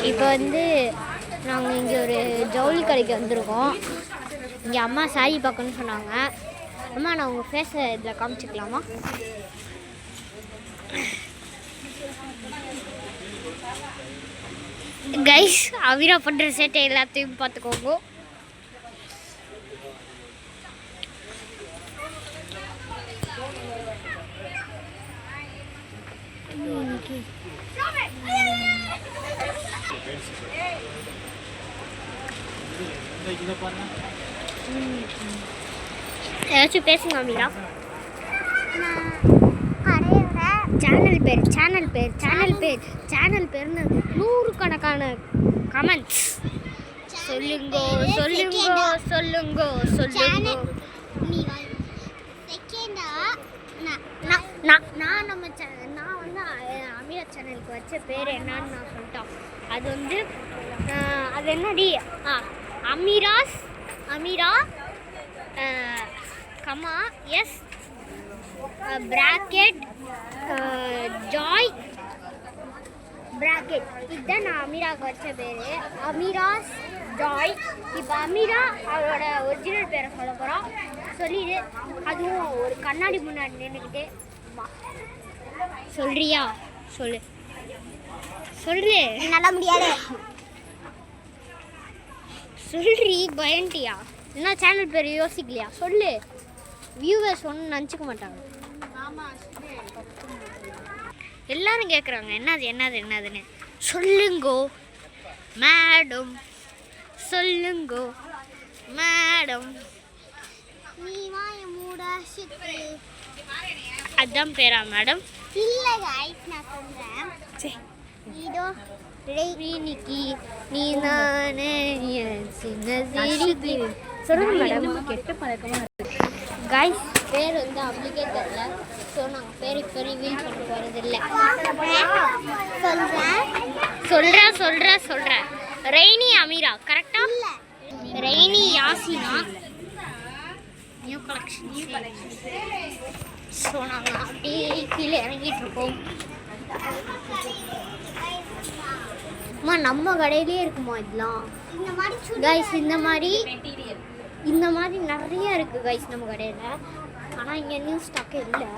இப்போ வந்து நாங்கள் இங்கே ஒரு ஜவுளி கடைக்கு வந்திருக்கோம். இங்கே அம்மா சாரி பார்க்கணுன்னு சொன்னாங்க. அம்மா நான் உங்கள் ஃபேஸை இதில் காமிச்சிக்கலாமா? கைஸ், அவிரா பண்ணுற சேட்டை எல்லாத்தையும் பார்த்துக்கோங்க. ஏதாச்சும் பேசுங்க அமீரா. சேனல் பேர்னு 100கணக்கான கமெண்ட்ஸ். சொல்லுங்க. நான் வந்து அமீரா சேனலுக்கு வச்ச பேர் என்னன்னு நான் சொல்லிட்டோம். அது வந்து அது என்னடி Amira comma S bracket joy bracket. இதுதான் நான் அமீராவுக்கு வச்ச பேர், அமீராஸ் ஜாய். இப்போ அமீரா அவளோட ஒரிஜினல் பேரை சொல்ல போகிறோம். சொல்லிடு. அதுவும் ஒரு கண்ணாடி முன்னாடி நின்றுக்கிட்டு சொல்றியா? சொல்லு. நல்லா முடியாது. சொல்றி. பயன்ட்டியா? என்ன சேனல் பேர் யோசிக்கலையா? சொல்லு. வியூவர்ஸ் ஒன்றும் நினச்சிக்க மாட்டாங்க. எல்லாரும் கேட்குறாங்க என்னதுன்னு. சொல்லுங்கோ மேடம். அதான் பேரா மேடம்? இல்லை गाइस, நான் சொல்றேன். இதோ ரேனிக்கு நீ நானே சின்ன சிரிக்கு சொல்லுங்க மேடம். கெட்ட பழக்கமா இருக்கு गाइस. பேர் வந்து அப்படிக்கே தெரியல. ஸோ நாங்கள் பேர் இப்போ ரிவீல் பண்ண போகிறதில்ல. சொல்கிறேன். ரெய்னி அமீரா கரெக்டா? Rainy Yasina new collection. So நாங்கள் அப்படியே கீழே இறங்கிட்டு இருக்கோம். அம்மா நம்ம கடையிலே இருக்குமா இதெல்லாம்? கைஸ் இந்த மாதிரி நிறைய இருக்குது கைஸ் நம்ம கடையில். ஆனால் இங்கே நியூ ஸ்டாக்கே இல்லை.